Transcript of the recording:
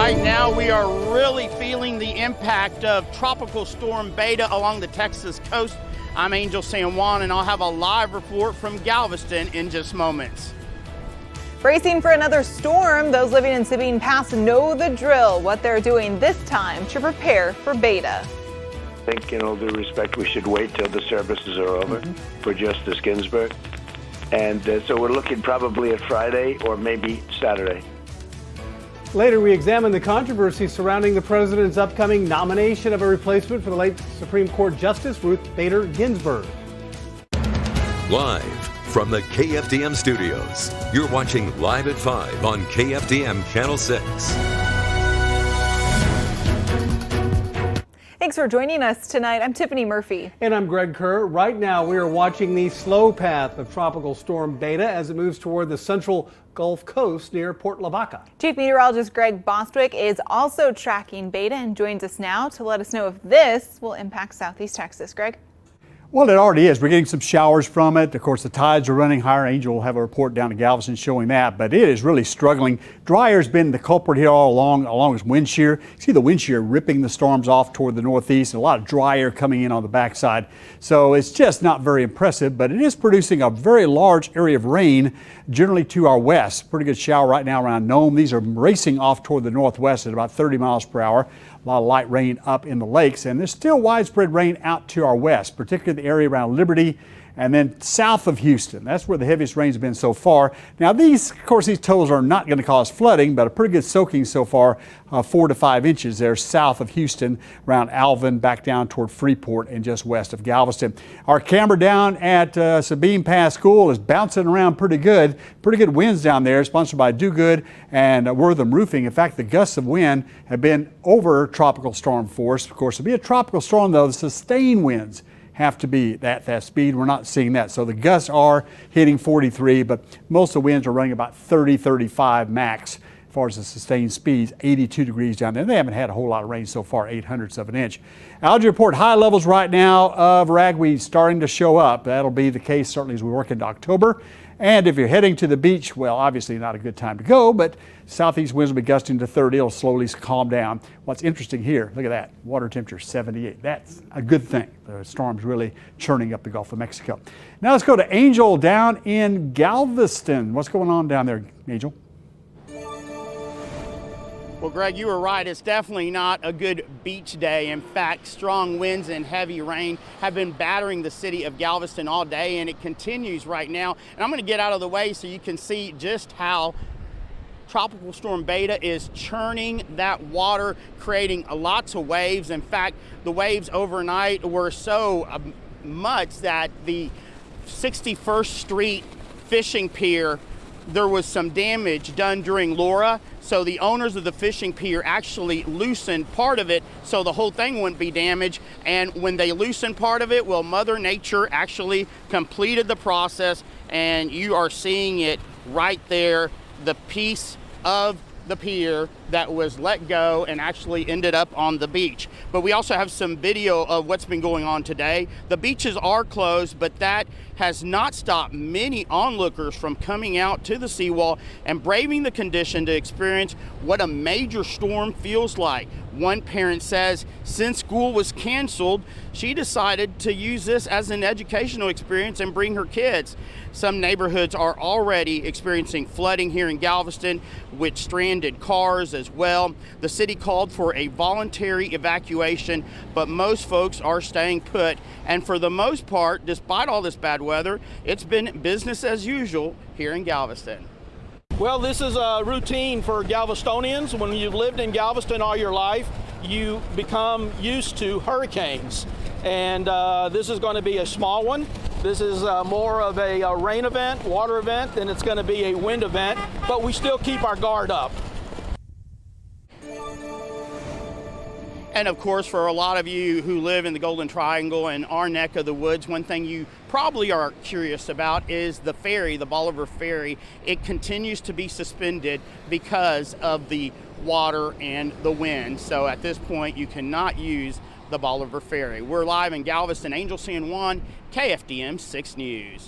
Right now, we are really feeling the impact of Tropical Storm Beta along the Texas coast. I'm Angel San Juan, and I'll have a live report from Galveston in just moments. Bracing for another storm, those living in Sabine Pass know the drill, what they're doing this time to prepare for Beta. I think, in all due respect, we should wait till the services are over for Justice Ginsburg. And so we're looking probably at Friday or maybe Saturday. Later, we examine the controversy surrounding the president's upcoming nomination of a replacement for the late Supreme Court Justice Ruth Bader Ginsburg. Live from the KFDM studios, you're watching Live at 5 on KFDM Channel 6. Thanks for joining us tonight. I'm Tiffany Murphy. And I'm Greg Kerr. Right now, we are watching the slow path of Tropical Storm Beta as it moves toward the central Gulf Coast near Port Lavaca. Chief Meteorologist Greg Bostwick is also tracking Beta and joins us now to let us know if this will impact Southeast Texas. Greg? Well, it already is. We're getting some showers from it. Of course, the tides are running higher. Angel will have a report down to Galveston showing that, but it is really struggling. Dryer's been the culprit here all along with wind shear. You see the wind shear ripping the storms off toward the northeast, and a lot of dry air coming in on the backside. So it's just not very impressive, but it is producing a very large area of rain generally to our west. Pretty good shower right now around Nome. These are racing off toward the northwest at about 30 miles per hour. A lot of light rain up in the lakes, and there's still widespread rain out to our west, particularly the area around Liberty and then south of Houston. That's where the heaviest rain's been so far. Now these totals are not going to cause flooding, but a pretty good soaking so far, 4 to 5 inches there south of Houston, around Alvin, back down toward Freeport and just west of Galveston. Our camera down at Sabine Pass School is bouncing around pretty good. Pretty good winds down there, sponsored by Do Good and Wortham Roofing. In fact, the gusts of wind have been over tropical storm force. Of course, to be a tropical storm, though, the sustained winds have to be at that speed. We're not seeing that. So the gusts are hitting 43, but most of the winds are running about 30, 35 max. As far as the sustained speeds, 82 degrees down there. They haven't had a whole lot of rain so far, 0.08 of an inch. Algae report high levels right now of ragweed starting to show up. That'll be the case certainly as we work into October. And if you're heading to the beach, well, obviously not a good time to go, but southeast winds will be gusting to 30. It'll slowly calm down. What's interesting here, look at that, water temperature 78. That's a good thing. The storm's really churning up the Gulf of Mexico. Now let's go to Angel down in Galveston. What's going on down there, Angel? Well, Greg, you were right. It's definitely not a good beach day. In fact, strong winds and heavy rain have been battering the city of Galveston all day, and it continues right now. And I'm going to get out of the way so you can see just how Tropical Storm Beta is churning that water, creating lots of waves. In fact, the waves overnight were so much that the 61st Street fishing pier, there was some damage done during Laura. So the owners of the fishing pier actually loosened part of it so the whole thing wouldn't be damaged. And when they loosened part of it, well, Mother Nature actually completed the process, and you are seeing it right there, the piece of the pier that was let go and actually ended up on the beach. But we also have some video of what's been going on today. The beaches are closed, but that has not stopped many onlookers from coming out to the seawall and braving the condition to experience what a major storm feels like. One parent says since school was canceled, she decided to use this as an educational experience and bring her kids. Some neighborhoods are already experiencing flooding here in Galveston with stranded cars as well. The city called for a voluntary evacuation, but most folks are staying put. And for the most part, despite all this bad weather, it's been business as usual here in Galveston. Well, this is a routine for Galvestonians. When you've lived in Galveston all your life, you become used to hurricanes. And this is going to be a small one. This is more of a rain event, water event, than it's going to be a wind event, but we still keep our guard up. And of course, for a lot of you who live in the Golden Triangle and our neck of the woods, one thing you probably are curious about is the ferry, the Bolivar Ferry. It continues to be suspended because of the water and the wind. So at this point, you cannot use the Bolivar Ferry. We're live in Galveston. Angel San Juan, KFDM 6 News.